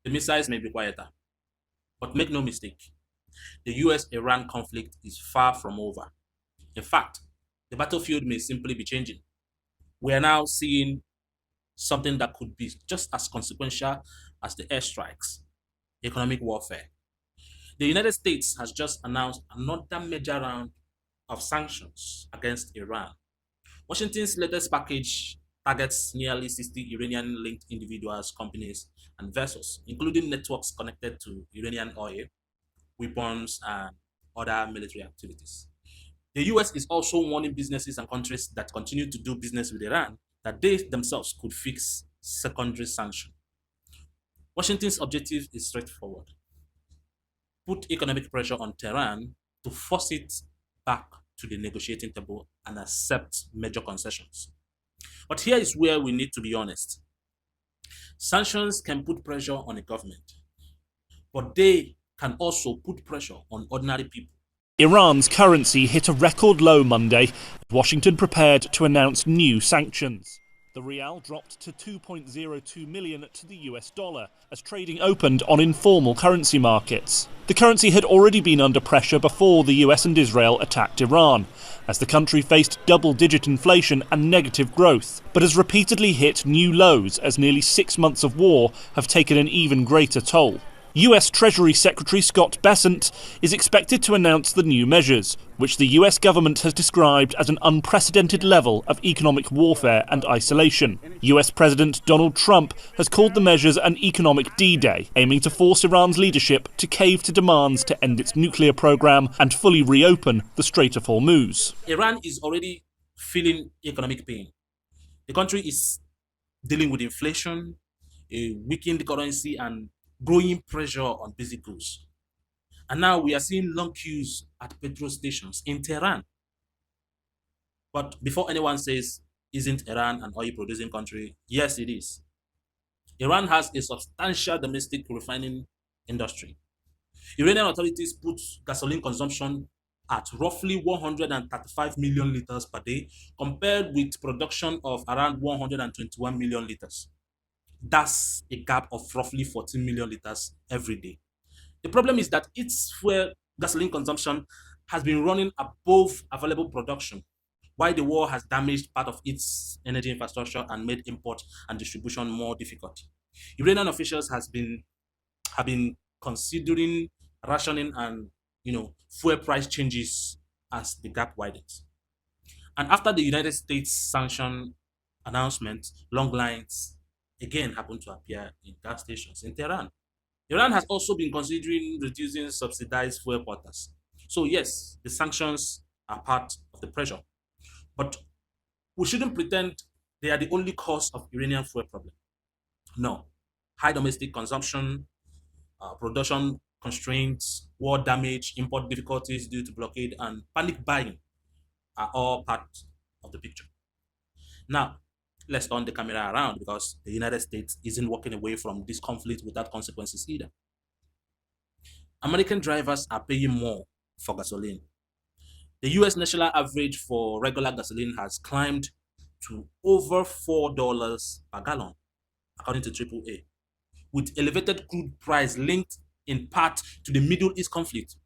The missiles may be quieter, but make no mistake, the US-Iran conflict is far from over. In fact, the battlefield may simply be changing. We are now seeing something that could be just as consequential as the airstrikes: economic warfare. The United States has just announced another major round of sanctions against Iran. Washington's latest package targets nearly 60 Iranian-linked individuals, companies, and vessels, including networks connected to Iranian oil, weapons, and other military activities. The US is also warning businesses and countries that continue to do business with Iran that they themselves could fix secondary sanctions. Washington's objective is straightforward: put economic pressure on Tehran to force it back to the negotiating table and accept major concessions. But here is where we need to be honest. Sanctions can put pressure on a government, but they can also put pressure on ordinary people. Iran's currency hit a record low Monday as Washington prepared to announce new sanctions. The rial dropped to 2.02 million to the US dollar as trading opened on informal currency markets. The currency had already been under pressure before the US and Israel attacked Iran, as the country faced double-digit inflation and negative growth, but has repeatedly hit new lows as nearly 6 months of war have taken an even greater toll. US Treasury Secretary Scott Bessent is expected to announce the new measures, which the US government has described as an unprecedented level of economic warfare and isolation. US President Donald Trump has called the measures an economic D-Day, aiming to force Iran's leadership to cave to demands to end its nuclear program and fully reopen the Strait of Hormuz. Iran is already feeling economic pain. The country is dealing with inflation, a weakened currency, and growing pressure on basic goods. And now we are seeing long queues at petrol stations in Tehran. But before anyone says, isn't Iran an oil producing country? Yes, it is. Iran has a substantial domestic refining industry. Iranian authorities put gasoline consumption at roughly 135 million liters per day, compared with production of around 121 million liters. That's a gap of roughly 14 million liters every day. The problem is that its fuel gasoline consumption has been running above available production, while the war has damaged part of its energy infrastructure and made import and distribution more difficult. Iranian officials have been considering rationing and fuel price changes as the gap widens. And after the United States sanction announcement, long lines again happened to appear in gas stations in Tehran. Iran has also been considering reducing subsidized fuel quotas. So yes, the sanctions are part of the pressure, but we shouldn't pretend they are the only cause of Iranian fuel problem. No, high domestic consumption, production constraints, war damage, import difficulties due to blockade, and panic buying are all part of the picture. Now, let's turn the camera around, because the United States isn't walking away from this conflict without consequences either. American drivers are paying more for gasoline. The US national average for regular gasoline has climbed to over $4 per gallon, according to AAA, with elevated crude price linked in part to the Middle East conflict.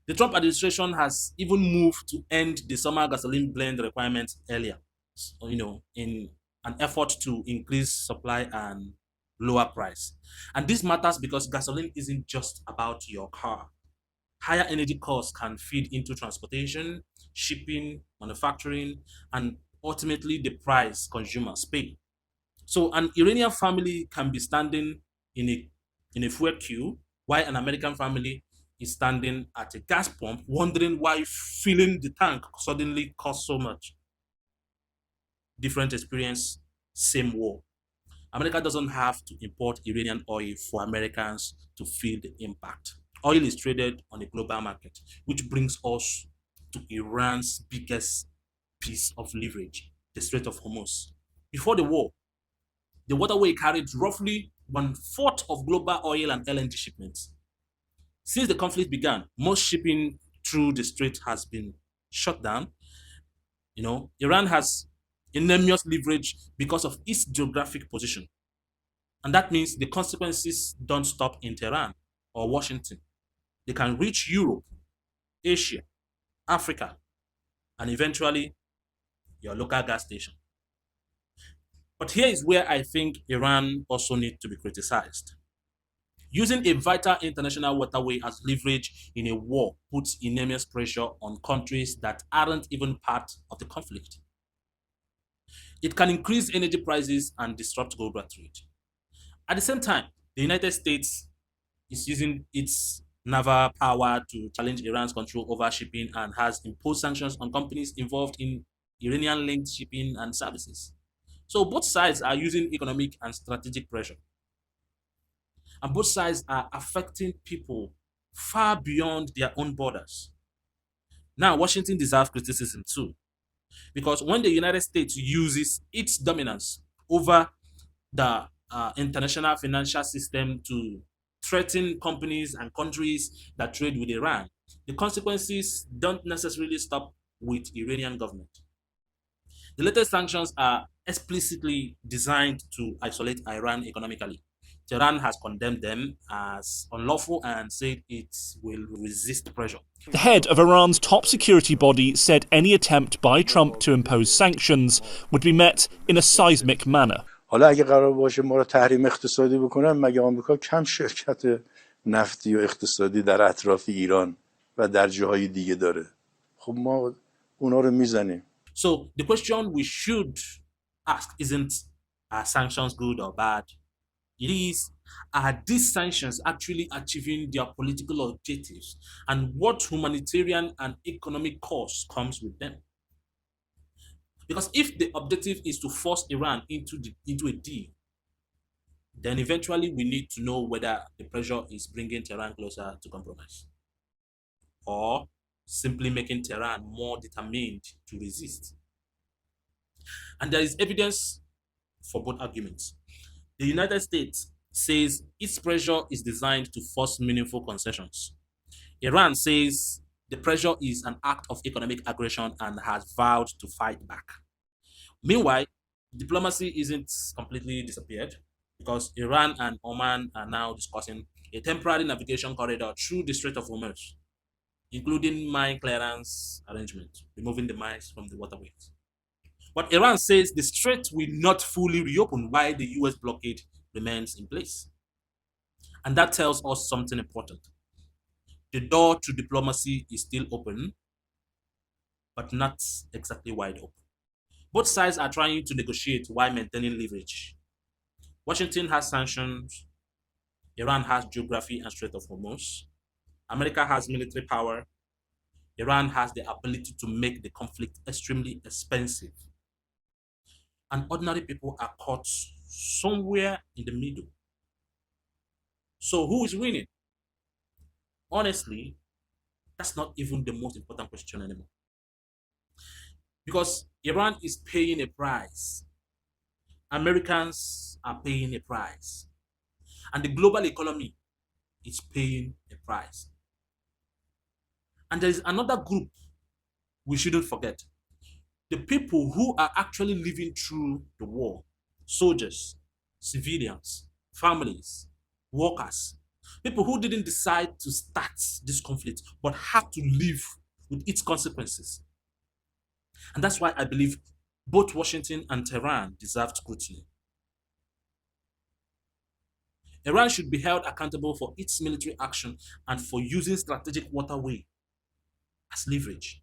The Trump administration has even moved to end the summer gasoline blend requirements earlier, in an effort to increase supply and lower price. And this matters because gasoline isn't just about your car. Higher energy costs can feed into transportation, shipping, manufacturing, and ultimately the price consumers pay. So an Iranian family can be standing in a fuel queue, while an American family is standing at a gas pump wondering why filling the tank suddenly costs so much. Different experience, same war. America doesn't have to import Iranian oil for Americans to feel the impact. Oil is traded on a global market, which brings us to Iran's biggest piece of leverage, the Strait of Hormuz. Before the war, the waterway carried roughly 1/4 of global oil and LNG shipments. Since the conflict began, most shipping through the strait has been shut down. Iran has enormous leverage because of its geographic position. And that means the consequences don't stop in Tehran or Washington. They can reach Europe, Asia, Africa, and eventually your local gas station. But here is where I think Iran also needs to be criticized. Using a vital international waterway as leverage in a war puts enormous pressure on countries that aren't even part of the conflict. It can increase energy prices and disrupt global trade. At the same time, the United States is using its naval power to challenge Iran's control over shipping and has imposed sanctions on companies involved in Iranian-linked shipping and services. So both sides are using economic and strategic pressure. And both sides are affecting people far beyond their own borders. Now, Washington deserves criticism too, because when the United States uses its dominance over the international financial system to threaten companies and countries that trade with Iran, the consequences don't necessarily stop with Iranian government. The latest sanctions are explicitly designed to isolate Iran economically. Tehran has condemned them as unlawful and said it will resist pressure. The head of Iran's top security body said any attempt by Trump to impose sanctions would be met in a seismic manner. حالا اگه قرار باشه ما رو تحریم اقتصادی بکنن مگه آمریکا کم شرکت نفتی و اقتصادی در اطراف ایران و در جاهای دیگه داره خب ما اونا رو میزنیم. So the question we should ask isn't are sanctions good or bad? It is, are these sanctions actually achieving their political objectives, and what humanitarian and economic cost comes with them? Because if the objective is to force Iran into a deal, then eventually we need to know whether the pressure is bringing Tehran closer to compromise or simply making Tehran more determined to resist. And there is evidence for both arguments. The United States says its pressure is designed to force meaningful concessions. Iran says the pressure is an act of economic aggression and has vowed to fight back. Meanwhile, diplomacy isn't completely disappeared because Iran and Oman are now discussing a temporary navigation corridor through the Strait of Hormuz, including mine clearance arrangement, removing the mines from the waterways. But Iran says the strait will not fully reopen while the US blockade remains in place. And that tells us something important. The door to diplomacy is still open, but not exactly wide open. Both sides are trying to negotiate while maintaining leverage. Washington has sanctions, Iran has geography and Strait of Hormuz, America has military power, Iran has the ability to make the conflict extremely expensive. And ordinary people are caught somewhere in the middle. So who is winning? Honestly, that's not even the most important question anymore. Because Iran is paying a price. Americans are paying a price. And the global economy is paying a price. And there is another group we shouldn't forget. The people who are actually living through the war, soldiers, civilians, families, workers, people who didn't decide to start this conflict but have to live with its consequences. And that's why I believe both Washington and Tehran deserve scrutiny. Iran should be held accountable for its military action and for using strategic waterway as leverage.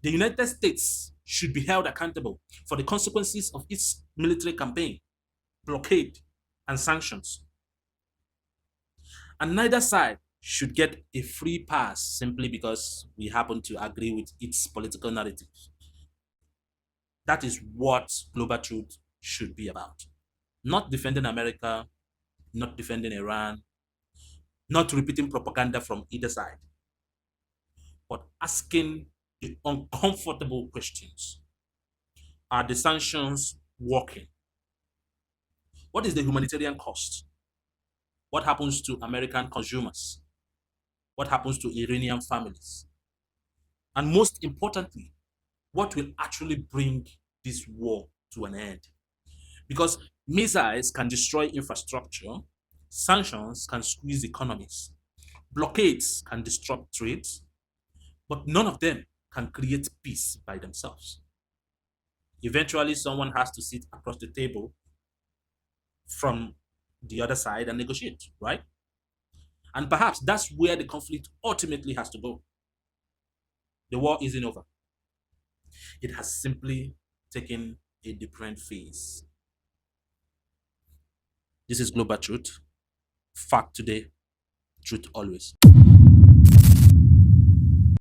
The United States should be held accountable for the consequences of its military campaign, blockade, and sanctions. And neither side should get a free pass simply because we happen to agree with its political narrative. That is what global truth should be about. Not defending America, not defending Iran, not repeating propaganda from either side, but asking the uncomfortable questions. Are the sanctions working? What is the humanitarian cost? What happens to American consumers? What happens to Iranian families? And most importantly, what will actually bring this war to an end? Because missiles can destroy infrastructure, sanctions can squeeze economies, blockades can disrupt trade, but none of them can create peace by themselves. Eventually, someone has to sit across the table from the other side and negotiate, right? And perhaps that's where the conflict ultimately has to go. The war isn't over. It has simply taken a different phase. This is Global Truth. Fact today, truth always.